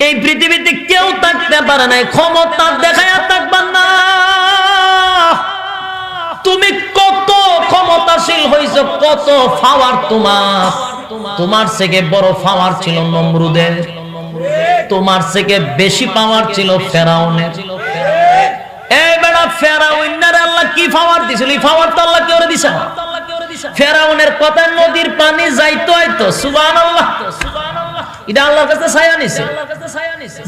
এই পৃথিবীতে কেউ থাকতে পারে না ক্ষমতা দেখায়া থাকবা না। তুমি কত ক্ষমতাশীল হইছো, কত পাওয়ার তোমার থেকে বড় পাওয়ার ছিল নমরুদের, তোমার থেকে বেশি পাওয়ার ছিল ফেরাউনের। এই বেটা ফেরাউনের আল্লাহ কি পাওয়ার দিছিল? এই পাওয়ার তো আল্লাহ কেউ দিছে না। ফেরাউনের কথা নদীর পানি যাইতো হয়তো, সুবহানাল্লাহ, এটা আল্লাহর কাছে ছায়া নিছে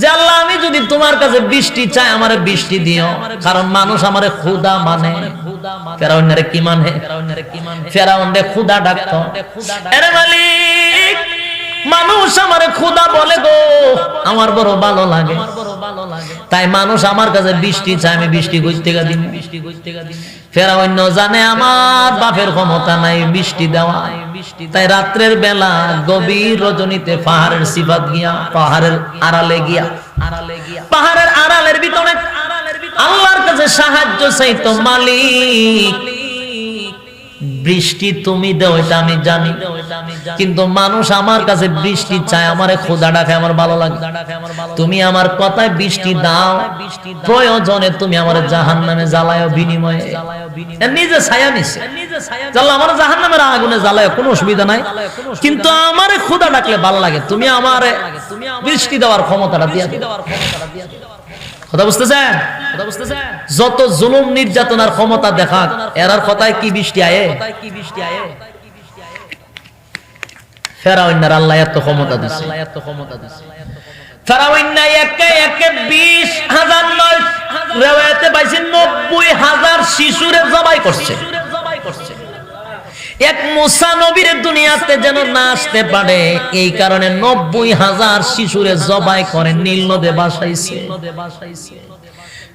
যে আল্লাহ আমি যদি তোমার কাছে বৃষ্টি চাই আমারে বৃষ্টি দিও, কারণ মানুষ আমারে খোদা মানে। ফেরাউনের কি মানে? ফেরাউনের খোদা ডাকতো, আরে মালিক মানুষ আমারে খোদা বলে গো, আমার বড় ভালো লাগে। তাই মানুষ আমার কাছে বৃষ্টি চায়, আমি বৃষ্টি কই থেকে দিন। ফেরাউন জানে আমার বাপের ক্ষমতা নাই বৃষ্টি দেওয়া, তাই রাত্রের বেলা গভীর রজনীতে পাহাড়ের সিফাত গিয়া, পাহাড়ের আড়ালে গিয়া, পাহাড়ের আড়ালের ভিতরে আল্লাহর কাছে সাহায্য চাইতো, মালিক বৃষ্টি তুমি দাও এটা আমি জানি, কিন্তু মানুষ আমার কাছে বৃষ্টি চায়, আমারে খোদা ডাকে, আমার ভালো লাগে। তুমি আমার কথায় বৃষ্টি দাও, প্রয়োজনে তুমি আমার জাহান্নামে জ্বালায় বিনিময়ে। নিজে ছায়া নিছে, আল্লাহ আমার জাহান্নামের আগুনে জ্বালায়, কোনো অসুবিধা নাই, কিন্তু আমারে খোদা ডাকলে ভালো লাগে, তুমি আমারে বৃষ্টি দেওয়ার ক্ষমতাটা দিয়া দিও। কথা বুঝতেছেন? যত জুলুম নির্যাতনার ক্ষমতা দেখা এরার কথায় কি বৃষ্টি আয়ে? ফেরাউনের আল্লাহ এত ক্ষমতা দিছে, ফেরাউন একে একে 20,000 নয়, রিওয়ায়াতে পাইছে 90,000 শিশুরে জবাই করছে। এক মুসা নবীর দুনিয়াতে যেন না আসতে পারে এই কারণে 90,000 শিশুরে জবাই করে নীল নদে ভাসাইছে।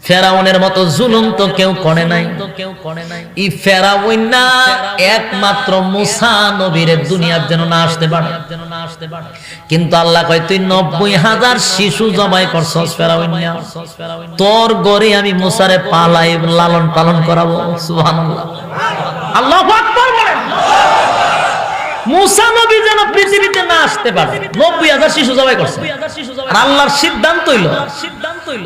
ফেরাউনের মতো জুলুম তো কেউ করে নাই। এই ফেরাউন না একমাত্র মুসা নবীর দুনিয়ার যেন না আসতে পারে, কিন্তু আল্লাহ কয় তুই 90,000 শিশু জবাই করছস ফেরাউন, তোর গরে আমি মুসারে পালাই লালন পালন করাবো। সুবহানাল্লাহ, আল্লাহু আকবার বলেন। মুসা নবী যেন পৃথিবীতে না আসতে পারে 90,000 শিশু জবাই করছে। আর আল্লাহর সিদ্ধান্ত হইল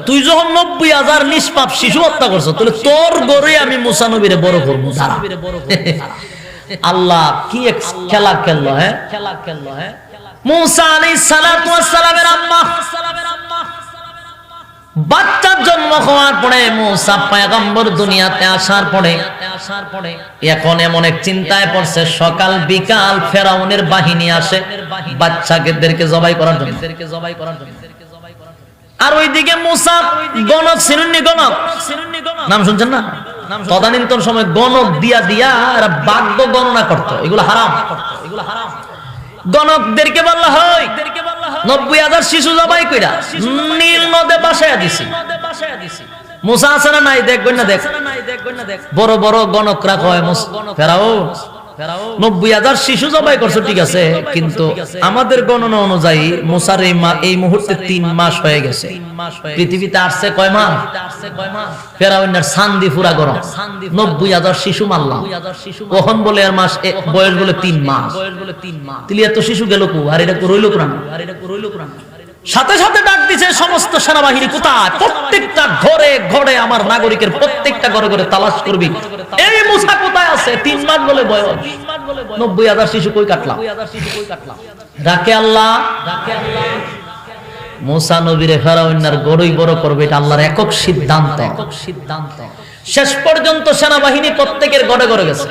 তুই যখন 90,000 নিষ্পাপ শিশু হত্যা করছো, তাহলে তোর গরে আমি মুসা নবীরে বড় করবো। আল্লাহ কি এক খেলা খেললো, হ্যাঁ খেলা খেললো। হ্যাঁ, মুসা আলাইহিস সালাতু ওয়াস সালামের আম্মা বাচ্চা জন্ম হওয়ার পরে, মুসা পয়গম্বর দুনিয়াতে আসার পরে এখন এমন এক চিন্তায় পড়ছে, সকাল বিকাল ফেরাউনের বাহিনী আসে বাচ্চাদেরকে জবাই করার জন্য। আর ওইদিকে মুসা গণক, সিরুন্নি গণক নাম শুনছেন না? তদানীন্তন সময় গণক দিয়া দিয়া এরা বাদ্য গণনা করতো, এগুলো হারাম। গণকদেরকে বললা হয় 90,000 শিশু জবাই কইরা নীল নদে বাসায়া দিছি। মুসা আছে না নাই? দেখবেন না, দেখ বড় বড় গণকরা কয় ফেরাউন 90,000 শিশু জবাই করছো, ঠিক আছে, কিন্তু আমাদের গণনা অনুযায়ী মুসার এই মুহূর্তে 3 মাস হয়ে গেছে। পৃথিবীতে আসছে কয় মাস? ফেরাউনের শান্তি পুরা গরম, 90,000 শিশু মারলাম, কখন বলে আর মাস বয়স বলে 3 মাস। তাহলে এত শিশু গেল কো? আর এটা রইল কোরআন। সাথে সাথে ডাক দিছে সমস্ত সেনাবাহিনী, কোথায়? প্রত্যেকটা ঘরে ঘরে আমার নাগরিকের প্রত্যেকটা ঘরে ঘরে তালাশ করবি, এই মুসা কোথায় আছে? 3 মাস বলে বয়স, 90,000 শিশু কই কাটলাম? ডাকে আল্লাহ, মুসা নবীরে ফেরাউনের গড়ই বড় করবে, এটা আল্লাহর একক সিদ্ধান্ত। শেষ পর্যন্ত সেনাবাহিনী প্রত্যেকের ঘরে ঘরে গেছে।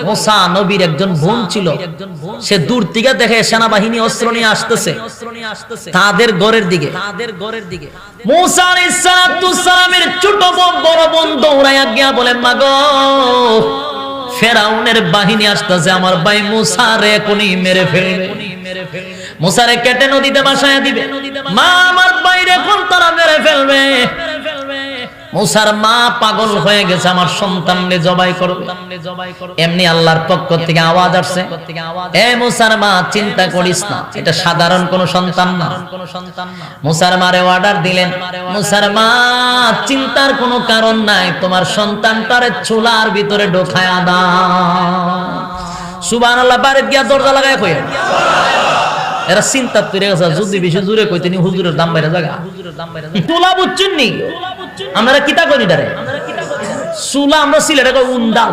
মুসা নবীর একজন বোন ছিল, সে দূর থেকে দেখে সেনাবাহিনী অস্ত্র নিয়ে আসতেছে তাদের ঘরের দিকে। মুসা আলাইহিস সালামের ছোট বোন বড় বোন দৌড়াইয়া গিয়া বলে, মাগো ফেরাউনের বাহিনী আসতেছে, আমার ভাই মুসারে এখনই মেরে ফেলবে, মুসারে কেটে নদীতে ভাসায়া দিবে, মা আমার বাইরে এখন তারা মেরে ফেলবে। মুসার মা পাগল হয়ে গেছে, আমার সন্তানকে জবাই করবে। এমনি আল্লাহর পক্ষ থেকে আওয়াজ আসছে, এ মুসার মা চিন্তা করিস না, এটা সাধারণ কোন সন্তান না। মুসার মারে অর্ডার দিলেন, মুসার মা চিন্তার কোনো কারণ নাই, তোমার সন্তানটারে চুলার ভিতরে ঢোকায়া দাও। সুবহানাল্লাহ, বাড়ি গিয়া দরজা লাগায় কই এরা চিন্তা করে গেছে যদি বেশি জোরে কইতে নি হুজুরের দাম বাইরে জায়গা তুলা বুঝছেন নি আমরা কিতা করি ডারে সুলা আমরা সিলেটে কই উন্ডাল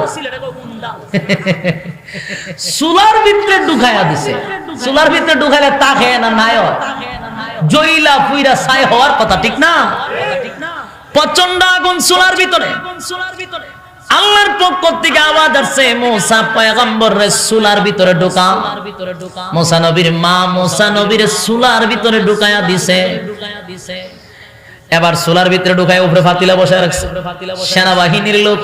সুলার ভিতরে ঢুকায়া দিছে সুলার ভিতরে ঢুকাইলে তা খায় না নায় জইলা পুইরা ছাই হওয়ার কথা ঠিক না প্রচন্ড আগুন সুলার ভিতরে আল্লাহর পক্ষ থেকে আওয়াজ আসছে মুসা পয়গম্বরের সুলার ভিতরে ঢোকা মুসা নবীর মা মুসা নবীর সুলার ভিতরে ঢুকায়া দিছে এবার সুলার ভিতরে ঢুকায় উপরে ফাতিলা বসায় রাখছে সেনাবাহিনীর লোক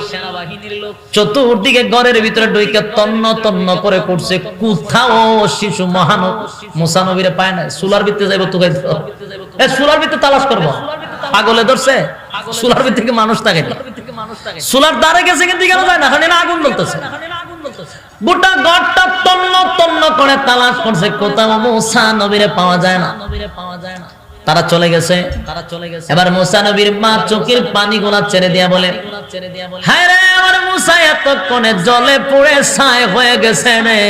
চতুর্দিকে ঘরের ভিতরে ঢুকে তন্ন তন্ন করে করছে কোথাও শিশু মহানব মুসা নবীরে পায় না সুলার ভিতরে যাইব তো সুলার ভিতরে তালাশ করবো পাগলে ধরছে সুলার ভিতরে থেকে মানুষ থাকে সুলার দ্বারে গেছে কিন্তু গেল যায় না কারণ আগুন জ্বলতেছে গোটা ঘরটা তন্ন তন্ন করে তালাশ করছে কোথাও মুসা নবীরে পাওয়া যায় না তারা চলে গেছে এবার মুসা নবীর মা চোখের পানি গোলা ছেড়ে দিয়া বলে হায় রে আমার মুসা এতক্ষণে জলে পড়ে ছাই হয়ে গেছে রে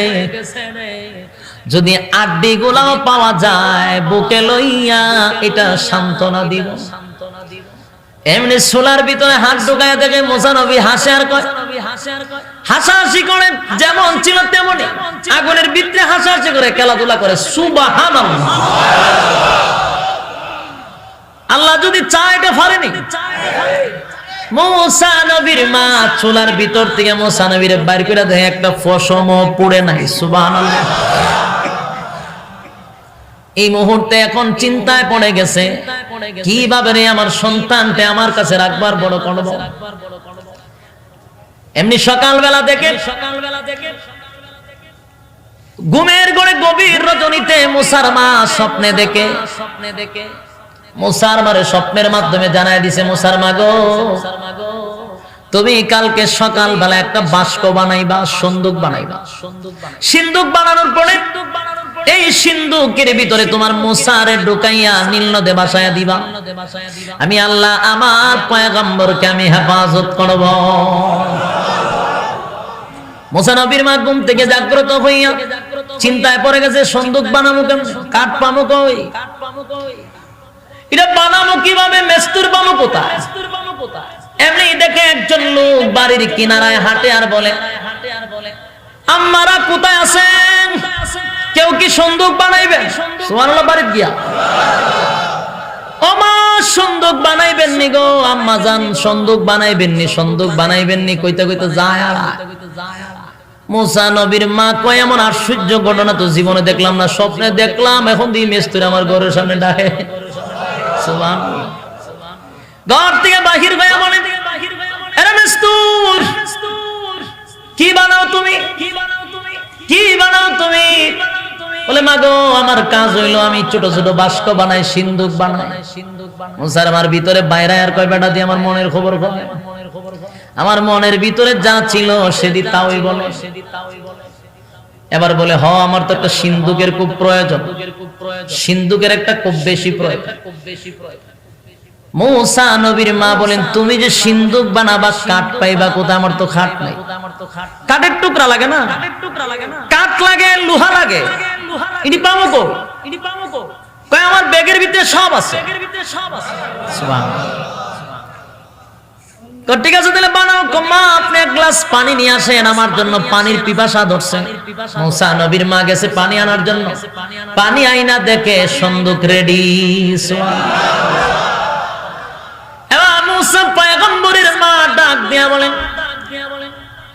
যদি আড্ডি গোলাও পাওয়া যায় বুকে লইয়া এটা সান্ত্বনা দিব এমনি সোলার ভিতরে হাত ঢুকায় দেখে মুসা নবী হাসে আর কয় হাসাহাসি করে যেমন ছিল তেমনই আগুনের ভিতরে হাসাহাসি করে খেলাধুলা করে সুবহানাল্লাহ আল্লাহ যদি চায় এটা পারেনি মুসা নবীর মা চুলার ভিতর থেকে মুসা নবীর বাইর করে দেখে একটা ফসমও পুড়ে নাই সুবহানাল্লাহ এই মুহূর্তে এখন চিন্তায় পড়ে গেছে কিভাবে রে আমার সন্তানকে আমার কাছে রাখবার বড় করব এমনি সকালবেলা দেখে ঘুমের ঘরে গভীর রজনীতে মুসার মা স্বপ্নে দেখে মুসার মারে স্বপ্নের মাধ্যমে জানায় দিছে মুসার মা গো তুমি কালকে সকালবেলা একটা বাস্ক বানাইবা সিন্দুক বানাইবা সিন্দুক বানানোর পরে এই সিন্দুকের ভিতরে তোমার মুসারে ঢুকাইয়া নীল নদে ভাসায়া দিবা আমি আল্লাহ আমার পয়গম্বরকে আমি হেফাজত করব মুসা নবীর মা ঘুম থেকে জাগ্রত হইয়া চিন্তায় পড়ে গেছে সিন্দুক বানাবো কেমন কাঠ পাবো কই এটা বানাবো কিভাবে মেস্তুর পাবো কোথায় এমনি দেখে একজন লোক বাড়ির কিনারায় হাঁটে আর বলে আম্মারা কোথায় আছেন কেউ কি সিন্দুক বানাইবেন সুবহানাল্লাহ বাড়ি গিয়া ওমা সিন্দুক বানাইবেন নি গো আম্মা জান সিন্দুক বানাইবেন নি কইতে কইতে যায় আর মুসা নবীর মা কয় এমন আশ্চর্য ঘটনা তো জীবনে দেখলাম না স্বপ্নে দেখলাম এখন দি মেস্তুর আমার ঘরের সামনে ডাকে সুবহানাল্লাহ ঘর থেকে বাহির হয়ে বলে আরে মেস্তুর কি বানাও তুমি বলে মা গো আমার কাজ হইলো আমি ছোট ছোট বাস্ক বানাই সিন্দুক বানাই মুসার আমার ভিতরে বাইরে আর কয় বেটা দিয়ে আমার মনের খবর কয় আমার মনের ভিতরে যা ছিল সেদি তাওই বলে এবার বলে আমার তো একটা সিন্দুকের খুব প্রয়োজন সিন্দুকের একটা খুব বেশি প্রয়োজন মুসা নবীর মা বলেন তুমি যে সিন্দুক বানাবা কাঠ পাইবা কোথায় আমার তো খাট নাই কাঠের টুকরা লাগে না কাঠ লাগে লোহা লাগে ইনি পাবো কয় আমার ব্যাগের ভিতরে সব আছে ঠিক আছে তাহলে বানাও মা আপনি এক গ্লাস পানি নিয়ে আসেন আমার জন্য পানির পিপাসা ধরছে মুসা নবীর মা গেছে পানি আনার জন্য পানি আইনা দেখে সিন্দুক রেডি এবার মুসা পয়গম্বরের মা ডাক দিয়া বলেন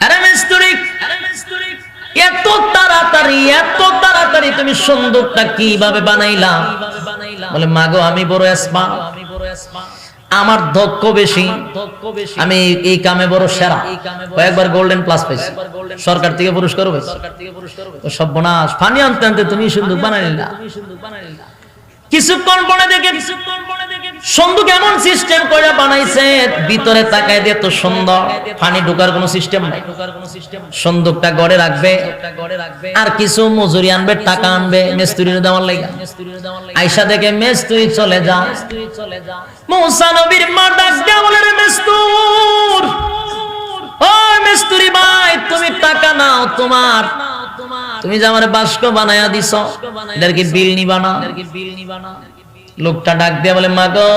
আরে মিস্ত্রি এত তাড়াতাড়ি তুমি সিন্দুকটা কিভাবে বানাইলা বলে মা গো আমি বড় এক্সপার্ট আমার দক্ষ বেশি আমি এই কামে বড় সেরা কয়েকবার গোল্ডেন প্লাস পাইছি সরকার থেকে পুরস্কার পাইছি সর্বনাশ পানি আনতে আনতে তুমি সিন্দুক বানাইলা কিছুক্ষণ পরে দেখে সিন্দুক এমন সিস্টেম করে বানাইছে ভিতরে তাকায় দিয়ে তো সুন্দর পানি ঢোকার কোনো সিস্টেম নাই সিন্দুকটা গড়ে রাখবে আর কিছু মজুরি আনবে টাকা আনবে মিস্ত্রির দেওয়ার লাগা আয়েশা দেখে মিস্ত্রি চলে যা মুসা নবীর মা ডাক দিয়া বলে রে মিস্তুর ও মিস্ত্রি ভাই তুমি টাকা নাও তুমি যে আমারে বাস্ক বানায়া দিছো, এটার কি বিল নিবা না? লোকটা ডাক দিয়া বলে, মা গো,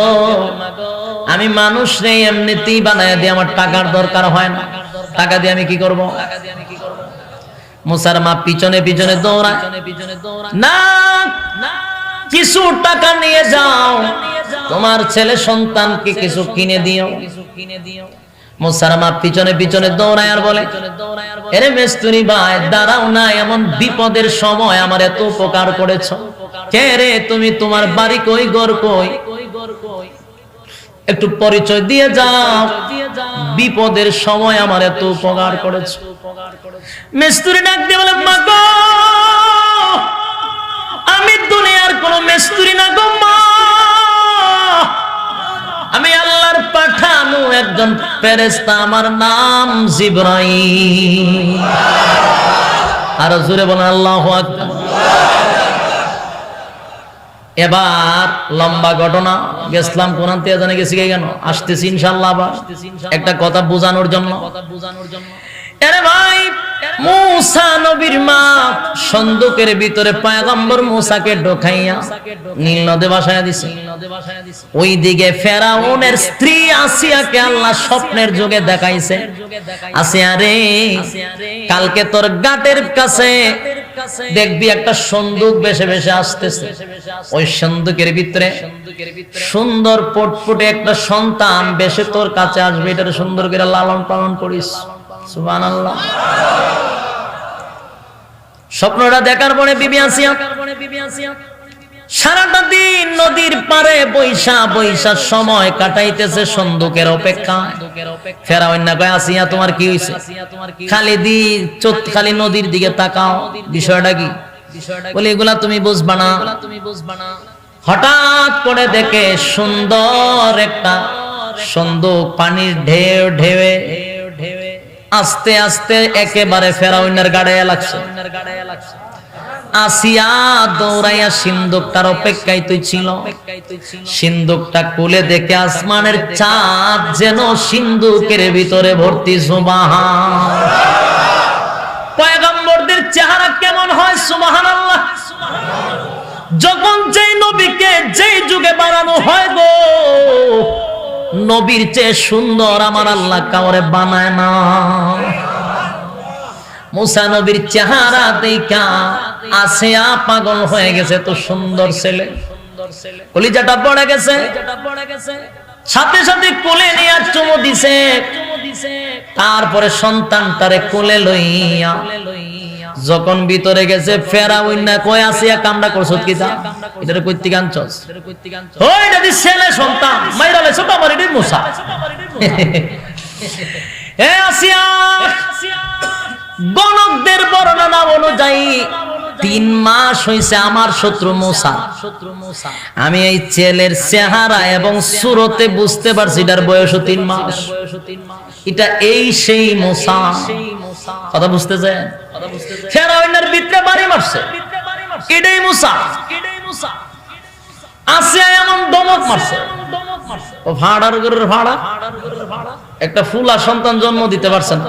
আমি মানুষ নেই, এমনিতেই বানায়া দিয়ে আমার টাকার দরকার হয় না, টাকা দিয়ে আমি কি করব? মুসার মা পিছনে পিছনে দৌড়ায়, না, কিছু টাকা নিয়ে যাও, তোমার ছেলে সন্তানকে কিছু কিনে দিও। মুসার মা পিছনে পিছনে দৌড়ায় আর বলে, এরে মেস্তুরি ভাই, দাঁড়াও না, এমন বিপদের সময় আমার এত উপকার করেছো, কে রে তুমি, তোমার বাড়ি কই, ঘর কই, একটু পরিচয় দিয়ে যাও, বিপদের সময় আমার এত উপকার করেছো। মেস্তুরি ডাক দিয়ে বলে, মা গো, আমি দুনিয়ার কোন মেস্তুরি না গো মা, আমি আল্লাহর পাঠানো একজন ফেরেশতা, আমার নাম জিবরাইল। আর জোরে বলেন আল্লাহু আকবার। এবার লম্বা ঘটনা, গেছিলাম কোরআন থেকে জানে গেছি কেন, আসতেছি ইনশাআল্লাহ আবার একটা কথা বোঝানোর জন্য। আরে ভাই, মুসা নবীর মা সন্দুকের ভিতরে পয়গম্বর মুসাকে ঢোকাইয়া নীল নদে ভাসায়া দিছে। ওইদিকে ফেরাউনের স্ত্রী আসিয়াকে আল্লাহ স্বপ্নের যুগে দেখাইছে, আসিয়া রে, কালকে তোর গাটের কাছে দেখবি একটা সন্দুক বেশে বেশে আসতেছে, ওই সন্দুকের ভিতরে সুন্দর পটপটে একটা সন্তান বেশে তোর কাছে আসবে, এটা সুন্দর করে লালন পালন করিস। সুবহানাল্লাহ। স্বপ্নটা দেখার পরে বিবি আসিয়া সারাটা দিন নদীর পারে বৈশা বৈশা সময় কাটাইতেছে সন্দুকের অপেক্ষায়। ফেরাউন না কয়, আসিয়া তোমার কি হইছে? খালি নদীর দিকে তাকাও, বিষয়টা কি? বলে, এগুলা তুমি বুঝবা না। হঠাৎ করে দেখে সুন্দর একটা সন্দুক, পানির ঢেউ ঢেউে আস্তে আস্তে একেবারে ফেরাউনের গাড়ায় লাগছে। আসিয়া দৌড়াইয়া সিন্দুকটার অপেক্ষায় তুই ছিল, সিন্দুকটা খুলে দেখে আসমানের চাঁদ যেন সিন্দুকের ভিতরে ভর্তি। সুবহান। পয়গম্বরদের চেহারা কেমন হয়? সুবহানাল্লাহ। যখন যেই নবীকে যেই যুগে বানানো হয় গো, নবীর চেয়ে সুন্দর আমার আল্লাহ কাউরে বানায় না। মুসা নবীর চেহারা দেখা আসিয়া পাগল হয়ে গেছে, তো সুন্দর ছেলে, কলিজাটা পড়ে গেছে। সাথে সাথে কোলে নিয়ে চুমু দিছে, তারপরে সন্তানটারে কোলে লইয়া যখন ভিতরে গেছে, ফেরাউন না কয়, আসিয়া কামড়া করছ কি? যা, এটা কইতে গানছস, ওই যদি ছেলে সন্তান মাইরা লাইছ তো আমার এটাই মুসা। এ আসিয়া, গণকদের বর্ণনা অনুযায়ী 3 মাস হইছে আমার শত্রু মুসা। আমি এই ছেলের চেহারা এবং সুরতে বুঝতে পারছি এটার বয়স 3 মাস। এটা এই সেই মুসা। কথা বুঝতে যায়? ফেরাউনের ভিতরে বাড়ি মারছে, এটাই মুসা। আসিয়া এমন দমক মারছে, ও ভাড়ার গরুর ভাড়া, একটা ফুলা সন্তান জন্ম দিতে পারছে না।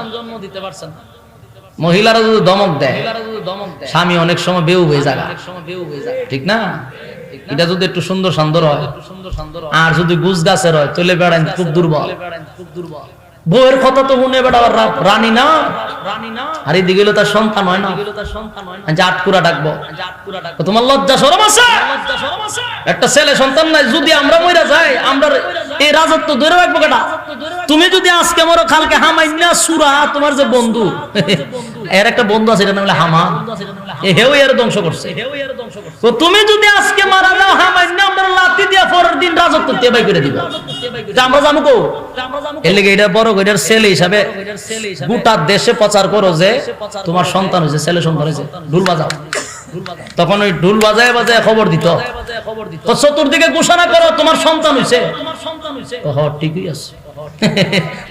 মহিলারা যদি দমক দেয়, স্বামী অনেক সময় বেউ হয়ে যায়, ঠিক না? এটা যদি একটু সুন্দর সুন্দর হয়, আর যদি গুছ গাছের হয়, চলে বেড়ান খুব দুর্বল। বউয়ের কথা তো শুনে বেড়া রানী না, আর এই দিকে তার সন্তান হয় না, আটকুরা ডাকবো। তোমার লজ্জা শরম আছে? একটা ছেলে সন্তান নাই, যদি আমরা মইরা যাই, আমরা এই রাজত্ব ধরে রাখবো কেটা? তুমি যদি আজকে মরো, কালকে হামাইনা সুরা, তোমার যে বন্ধু, এর একটা বন্ধু আছে, এটা নাম হলো হামা, হেও এর ধ্বংস করছে। তো তুমি যদি আজকে মারা যাও, হামাইনা আমরা লাথি দিয়া পরের দিন রাজত্ব তেবাই করে দিব। আমরা জানো কো, এর লেগে এটা বড় এটার ছেলে হিসাবে গোটা দেশে প্রচার করো যে তোমার সন্তান হয়েছে, ছেলে সন্তান হয়েছে, ঢুল বাজাও। তখন ওই ঢুল বাজায় বাজায় খবর দিত, চতুর্দিকে ঘোষণা করো তোমার সন্তান হয়েছে। ঠিকই আছে,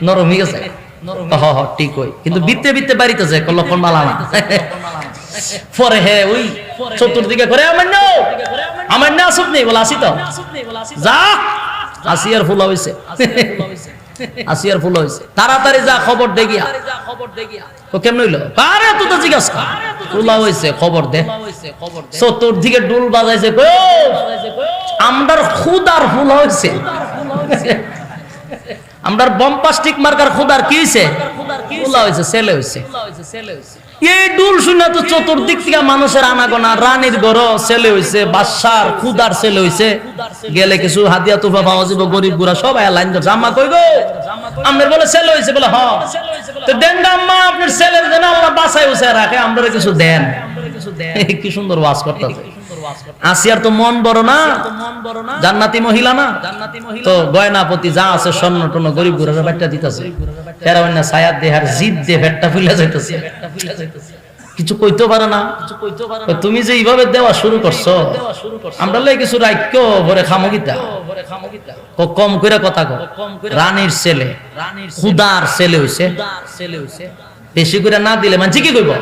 নরম হয়ে গেছে, ঠিক হয়, কিন্তু বিত্তে বিত্তে বাড়িতে যায় লক্ষণ মালা না। পরে হে ওই চতুর্দিকে করে, আমার না আসুক নেই বলে, আসি তো যা, আসি আর ফুলা হয়েছে। আসিয়ার ফুল হইছে, তাড়াতাড়ি যা খবর দে গিয়া। তো কেমন হইলো? আরে তুই তো জিজ্ঞাসা কর, ফুলা হইছে খবর দে। চতুর্দিকে ডুল বাজাইছে, আমরার খুদার ফুল হইছে, আমরার বম্পাস্টিক মার্কার খুদার কি হইছে? ফুলা হইছে, ছেলে হইছে। এই ডুল শুনে তো চতুর্দিক থেকে মানুষের আনাগোনা, রানীর ঘর ছেলে হইছে, বাদশার খুদার ছেলে হইছে, গেলে কিছু হাদিয়া তুফা পাওয়া যাবে, গরিব গুড়া সবাই লাইন ধরছে, আম্মা কই গো? আম্মের বলে ছেলে হইছে, বলে হ্যাঁ। তো দেন না আম্মা, আপনার ছেলের জন্য আল্লাহ বাঁচাই উঠে রাখে, আমরা কিছু দেন। কি সুন্দর ওয়াজ করতেছে। আসিয়ার তো মন বড় না, জান্নাতি মহিলা না, তো গয়নাপতি যা আছে স্বর্ণ টর্ণ গরিব গুড়ার বাচ্চা দিতেছে, ফেরাউন না ছায়াত দেহার জিদ দিয়ে ভেটটা ফুলে যাইতেছে, কিছু কইতে পারে না। তুমি যে এইভাবে দেওয়া শুরু করছো, আমরা লাই কিছু রাইক্য ভরে খামগিতা কম করে কথা কো। রানীর ছেলে, খুদার ছেলে হইছে, বেশি করে না দিলে মানছি কি কইব?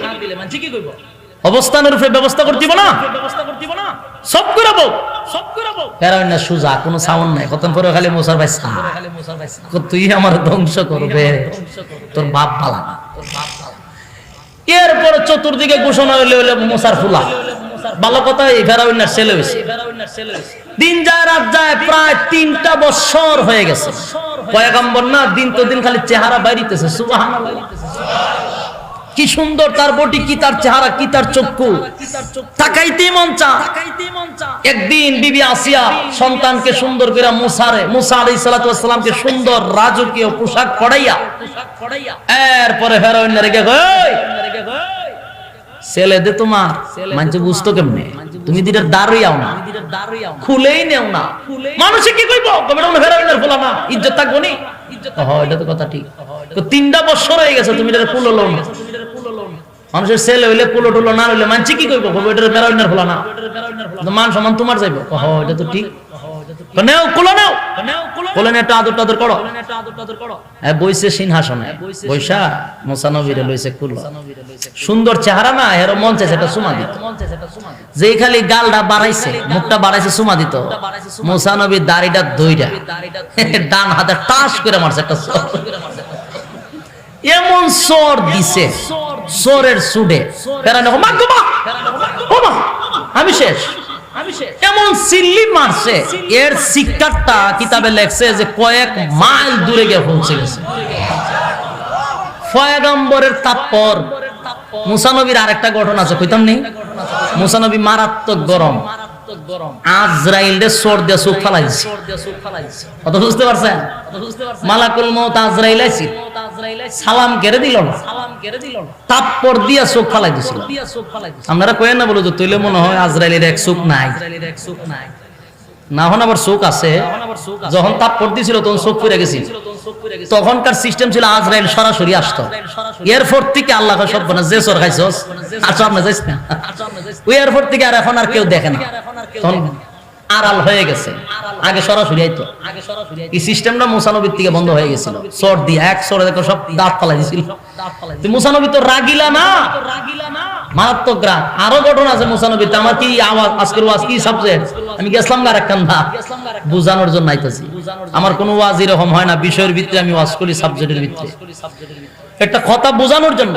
অবস্থানের উপরে ব্যবস্থা করতে দিব না, সব করে বউ, সব করে বউ। ফেরাউন না সুজা, কোনো সাউন্ড নাই, কত পরে খালি মোসার ভাই সা, তুই আমার ধ্বংস করবে, তোর বাপ ভালো না, তোর বাপ ভালো। এরপরে চতুর্দিকে ঘোষণা হইলে মোসার ফুলা ভালো কথা, এই ফেরাউনের ছেলে হইছে। দিন যায় রাত যায়, প্রায় 3টা বছর হয়ে গেছে। পয়গম্বর না, দিন তো দিন খালি চেহারা বাইরিতেছে, সুবহানাল্লাহ। কি সুন্দর তার বডি, কি তার চেহারা, কি তার চক্ষু, তাকাইতেই মন চা। একদিন বিবি আসিয়া সন্তানকে সুন্দর করে মুসা আলাইহিস সালাতু ওয়াস সালামকে সুন্দর রাজকীয় পোশাক পরাইয়া, এরপরে ফেরাউন রেগে কই, ছেলে দে তোমার, মানছে বুঝতো কেমনে? তুমি দিদের দাঁড়িয়াও না, খুলেই নেও না, মানুষে কি কইব? ফেরাউনের ফুলা না, ইজ্জত থাকবো নি? এটা তো কথা ঠিক। 3টা বছর হয়ে গেছে, তুমি এটা ফুল লও না। মানুষের ছেলে হইলে পুলো টুলো না হইলে মানছি কি কইব? এটা ফেরাউনের ফুলা না, মান সম্মান তোমার যাইব। এটা তো ঠিক, বইছে সিংহাসনে, বৈশা মুসা নবীরে লইছে কুলো। সুন্দর চেহারা না, এর মন চাইছে একটা সুমা দিত, যে খালি গালটা বাড়াইছে, মুখটা বাড়াইছে, সুমা দিত। মুসা নবীর দাড়িটা দইরা ডান হাতে টাস করে মারছে একটা, এমন সর দিছে, সরের সুডে আমি শেষ, এমন সিল্লি মারছে, এর শিক্ষাটা কিতাবে লেখছে যে কয়েক মাইল দূরে গিয়ে পৌঁছে গেছে। পয়গম্বরের তাৎপর মুসা নবীর আরেকটা ঘটনা আছে, কইতাম নেই? মুসা নবী মারাত্মক গরম, আজরাইলের সর দিয়ে চোখ ফালাইছে। কথা বুঝতে পারছেন? মালাকুল মউত আজরাইল আইছিল, সালাম কেড়ে দিল না, তারপর দিয়া চোখ ফালাই দিছিল। আপনারা কয়েন না বলো তো, তৈলে মনে হয় আজরাইলের এক চোখ নাই, না হন আবার চোখ আছে। যখন তারপর দিছিল তখন চোখ পড়ে গেছিল। তখনকার সিস্টেম ছিল আজরাইল সরাসরি আসতো, এয়ারপোর্ট থেকে আল্লাহ সব না, যে সর খাইছস আচ্ছা আপনি যাইস না, ওই এয়ারপোর্ট থেকে আর এখন আর কেউ দেখে না, তখন আড়াল হয়ে গেছে। আগে সরাসরি আইতো, এই সিস্টেমটা মুসা নবীর থেকে বন্ধ হয়ে গেছিল। সর দিয়ে এক সরে দেখো সব দাঁত ফালাই দিছিল। মুসা নবী তো রাগিলা না, মারাত্মক রাগ। আরো ঘটনা আছে মুসা নবীতে। আমার কি আওয়াজ আজকের ওয়াজ কি সাবজেক্ট? আমি গেছিলাম না আরেকখান না, বুঝানোর জন্য আইতাছি। আমার কোনো ওয়াজ এরকম হয় না, বিষয়ের ভিতরে আমি ওয়াজ করি, সাবজেক্টের ভিতরে একটা কথা বোঝানোর জন্য।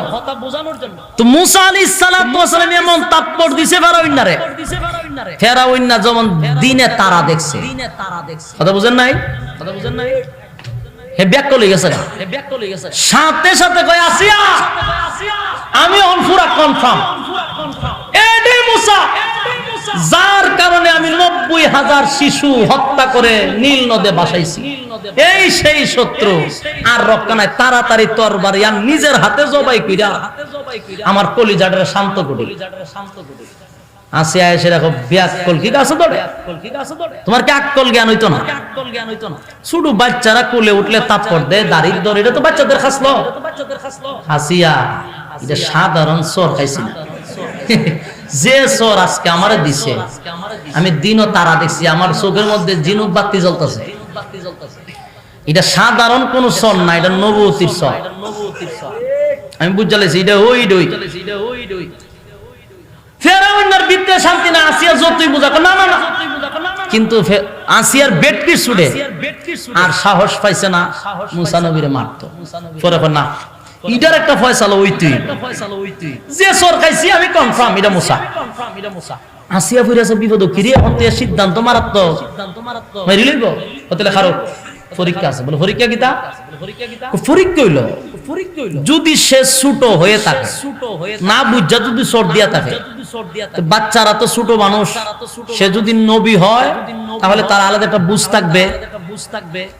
তো মুসা আলাইহিস সালাতু ওয়াস সালাম এমন তাপ্পড় দিছে ফেরাউনরে, ফেরাউন না যেমন দিনে তারা দেখছে। কথা বুঝেন নাই? হে ব্যাক কলে গেছে, সাথে সাথে কয় আসিয়া আমি অনফুরা কনফার্ম, এটাই মুসা যার কারণে আমি 90,000 শিশু হত্যা করে নীল নদে বাসাইছি। এই সেই শত্রু, আর রক্ষা নাই। তাড়াতাড়ি তরবারি আর নিজের হাতে জবাই কইরা আমার কলিজাটারে শান্ত করি। আসিয়া এসে দেখো ব্যাককল কি গাছ ধরে, তোমার কি আক্কল জ্ঞান হইতো না? শুধু বাচ্চারা কোলে উঠলে তাৎপর দেয়, দাড়ির দর, এটা তো বাচ্চাদের খাসলো। হাসিয়া এটা সাধারণ সর খাইছিল, যে সর আজকে আমারে দিছে, আমি দিনও তারা দেখছি, আমার চোখের মধ্যে জিনুক বাতি জ্বলতেছে। এটা সাধারণ কোন সর না, এটা নবুয়তির সর। আমি বুঝালেছি এটা ওই ডই। ফেরাউনের বিদ্যে শান্তি না, আসিয়া যতই বুঝা না না না, কিন্তু আসিয়ার বেটকির সুডে আর সাহস পাইছে না মুসা নবীরে মারতো পরে না ইটার একটা ফয়সালা হইতই যে সর খাইছি আমি কনফার্ম এটা মুসা আসিয়া ফিরেছে বিপদ কিরে হতে সিদ্ধান্ত মারাত্মক মারি লইব হতেলে খারো পরীক্ষা আছে বলে পরীক্ষা কিতা পরীক্ষা হইল যদি সে ছোট হয়ে থাকে না বুঝা যদি সর দিয়া থাকে বাচ্চারা তো ছোট মানুষ সে যদি নবী হয় তাহলে তার আলাদা একটা বুঝ থাকবে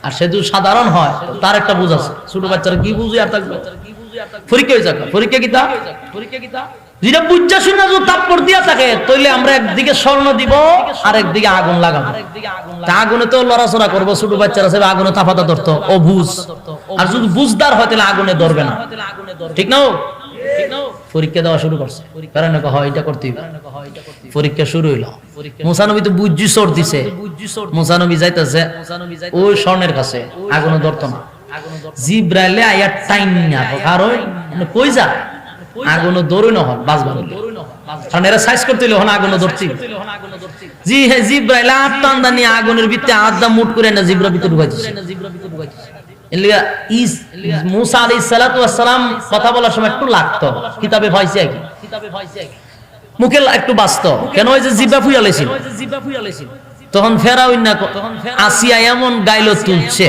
আর সে যদি সাধারণ হয় তার একটা বুঝ আছে ছোট বাচ্চারা কি বুঝে আর থাকবে পরীক্ষা হয়ে যাবে পরীক্ষা কিতা যেটা বুঝা শুনে যদি তাৎপর দিয়া থাকে তাইলে আমরা একদিকে স্বর্ণ দিব আর একদিকে আগুন লাগাবো আগুনে তো লড়াচড়া করবো ছোট বাচ্চারা সে আগুনে তাপাতা ধরতো ও বুঝ আর যদি বুঝদার হয় তাহলে আগুনে ধরবে না ঠিক না পরীক্ষা দেওয়া শুরু করছে কারণ হয় এটা করতেই পরীক্ষা শুরু হইলো মুসা নবী তো বুঝি সর দিছে মুসা নবী যাইতেছে ওই স্বর্ণের কাছে আগুনে ধরতো না জিব্রাইলে আয়া টাইম না কারণ কই যা আগুনে দৌড়ই না হন বাজবা কারণ এরা সাইজ করতে হইলে হন আগুনে ধরছি জি হ্যাঁ জিব্রাইল আত্মান্দা নিয়ে আগুনের ভিতরে আদা মুট করে না জিব্রা ভিতরে ঢুকাইছে মুসা আলাইহিস সালাতু ওয়াস সালাম কথা বলার সময় একটু লাগতো কিতাবে পাইছে কি মুখে একটু বাস্তব কেন ওই যে জিব্বা ফুইয়া লাইছিল তখন ফেরাউন না আসিয়া এমন গাইলো তুলছে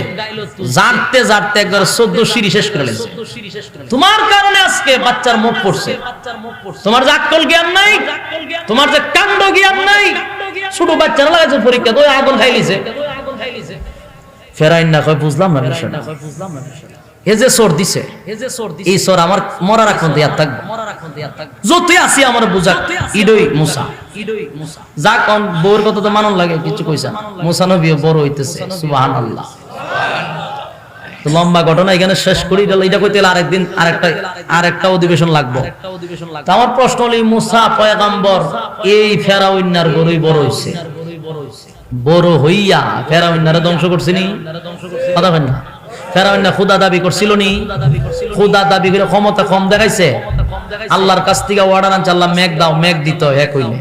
জানতে জানতে একবার 14 সিঁড়ি শেষ করে লেছে তোমার কারণে আজকে বাচ্চার মুখ পড়ছে তোমার যে আকল জ্ঞান নাই তোমার যে কাণ্ড জ্ঞান নাই ছোট বাচ্চারা লাগাইছে পরীক্ষা তো আগুন খাইলিছে ফেরাউন না কয় বুঝলাম না বিষয়টা এ যে সর দিছে এই সর আমার মরা রাখুন দিয়া থাকবে যতই আসি আমার বুঝাক ইডই মুসা যা কোন বউর কথা তো মানন লাগে কিছু কইছা মুসা নবী বড় হইতেছে সুবহানাল্লাহ তো লম্বা ঘটনা এখানে শেষ করি গেল এটা কইতে আরেকদিন আরেকটা অধিবেশন লাগবে তো আমার প্রশ্ন হলো মুসা পয়গম্বর এই ফেরাউনার গরুই বড় হইছে বড় হইয়া ফেরাউনারে ধ্বংস করছিনি কথা বলেন না ফেরাউন না খোদা দাবি করছিল নি খোদা দাবি করে ক্ষমতা কম দেখাইছে আল্লাহর কাছ থেকে অর্ডার আনছে আল্লাহ মেঘ দাও মেঘ দিত এক হইলে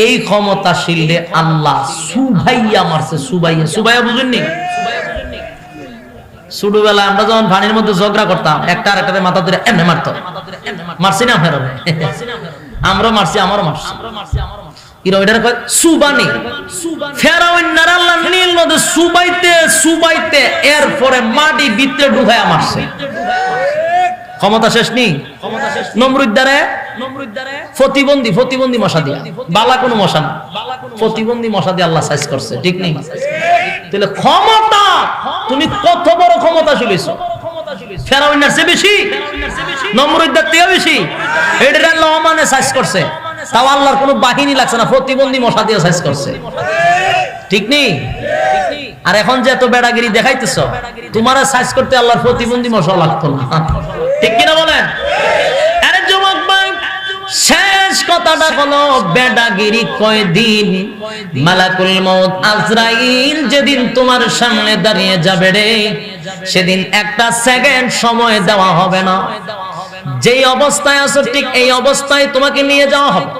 এই ক্ষমতাশীলে আল্লাহ সুভাইয়া মারছে সুভাইয়া বুঝেননি ছোটবেলা আমরা যখন পানির মধ্যে ঝগড়া করতাম একটা আরেকটাতে মাথা ধরে এমনি মারতো মারছি না ফেরাউন আমরা মারছি আমারও মারছি এরপরে মাটি ভিতরে ঢুকায়া মারছে ক্ষমতা শেষ নেই নমরুদ্দারে প্রতিবন্ধী মশা দিয়া বালা কোনো মশা না প্রতিবন্ধী মশা দিয়ে আল্লাহ সাইজ করছে ঠিক নেই তাহলে ক্ষমতা তুমি কত বড় ক্ষমতা চলেছো ফেরাউনের চেয়ে বেশি নমরুদ্দার থেকে বেশি এটা আল্লাহ মানে সাইজ করছে তাও আল্লাহর কোনো বাহিনী লাগছে না প্রতিবন্ধী মশা দিয়ে সাইজ করছে ঠিক নেই আর এখন যে এত বেড়াগিরি দেখাইতেছ তোমারা সাইজ করতে আল্লাহর প্রতিবন্ধী মশা লাগতো না ঠিক কিনা বলেন আরে যুবক ভাই শেষ কথাটা হলো বেড়াগিরি কয়দিন মালাকুল মউত আজরাইল যেদিন তোমার সামনে দাঁড়িয়ে যাবে রে সেদিন একটা সেকেন্ড সময় দেওয়া হবে না যেই অবস্থায় আছো ঠিক এই অবস্থায় তোমাকে নিয়ে যাওয়া হবে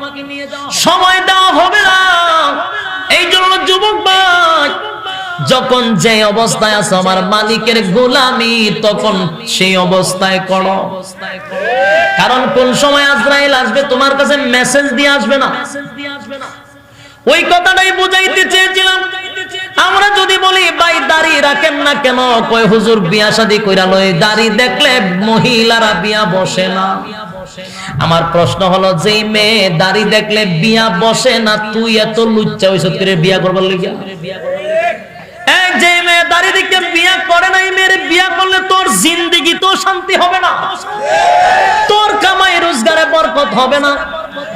সময় দেওয়া হবে না এই জন্য যুবক ভাই যখন যে অবস্থায় আছো আমার মালিকের গোলামি তখন সেই অবস্থায় করো কারণ কোন সময় আজরাইল আসবে তোমার কাছে মেসেজ দিয়ে আসবে না ওই কথাটাই বুঝাইতে চেয়েছিলাম আমরা যদি বলি ভাই দাড়ি রাখেন না কেন কয় হুজুর বিয়া শাদী কইরা লই দাড়ি দেখলে মহিলারা বিয়া বসে না আমার প্রশ্ন হলো যেই মেয়ে দাড়ি দেখলে বিয়া বসে না তুই এত লুচ্চা হইছ করে বিয়া করবার লাগিয়া এই যে মেয়ে দাড়ি দেখে বিয়া করে না এই মেয়ের বিয়া করলে তোর জিন্দেগি তো শান্তি হবে না তোর কামাই রোজগারে বরকত হবে না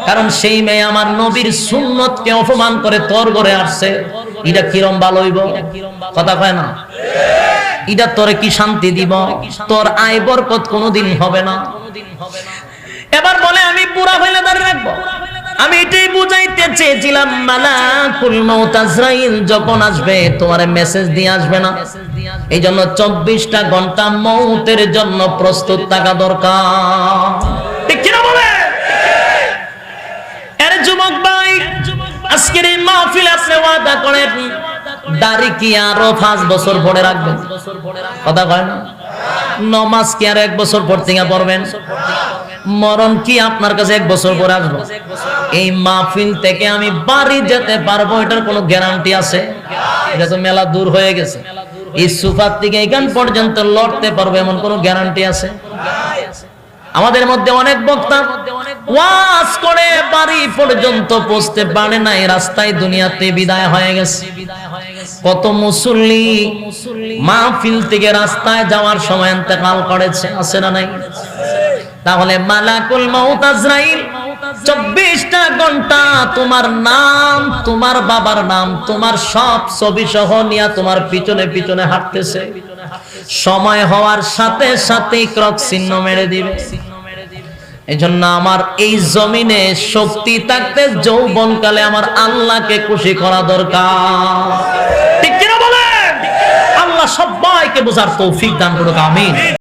কারণ সেই মেয়ে আমার নবীর সুন্নতকে অপমান করে তোর ঘরে আসছে এটা কিরম ভালো হইব কথা কয় না এটা তোরে কি শান্তি দিব তোর আয় বরকত কোনোদিন হবে না এবার বলে আমি পুরা হইলে দাঁড়িয়ে রাখবো আমি এটাই বুঝাইতে চেয়েছিলাম মালাকুল মউত আজরাইল যখন আসবে তোমার মেসেজ দিয়ে আসবে না এই জন্য 24টা ঘন্টা মউতের জন্য প্রস্তুত থাকা দরকার ঠিক কি না বলে আরে যুবক ভাই আজকের এই মাহফিলে আপনি ওয়াদা করেন দাড়ি কি আরো 5 বছর পরে রাখবেন? কথা কয় না? নামাজ কি আর 1 বছর পর থেকে পড়বেন? মরণ কি আপনার কাছে 1 বছর পরে আসবে? এই মাহফিল থেকে আমি বাড়ি যেতে পারবো এটার কোনো গ্যারান্টি আছে? এটা তো মেলা দূর হয়ে গেছে। এই সুফাত থেকে এখান পর্যন্ত লড়তে পারবে এমন কোনো গ্যারান্টি আছে? আমাদের মধ্যে অনেক বক্তা ওয়াজ করে বাড়ি পর্যন্ত পৌঁছতে পারে নাই, রাস্তায় দুনিয়াতে বিদায় হয়ে গেছে। কত মুসল্লি মাহফিল থেকে রাস্তায় যাওয়ার সময় ইন্তেকাল করেছে, আছে না নাই? তাহলে মালাকুল মাউত আজরাইল 24টা ঘন্টা তোমার নাম, তোমার বাবার নাম, তোমার সব ছবি সহ নিয়ে তোমার পিছনে পিছনে হাঁটতেছে। সময় হওয়ার সাথে সাথে ক্রস চিহ্ন মেরে দিবে। এজন্য আমার এই জমিনে শক্তি থাকতে যৌবনকালে আমার আল্লাহকে খুশি করা দরকার। ঠিক কিনা বলেন? আল্লাহ সবাইকে বোঝার তৌফিক দান করুক, আমিন।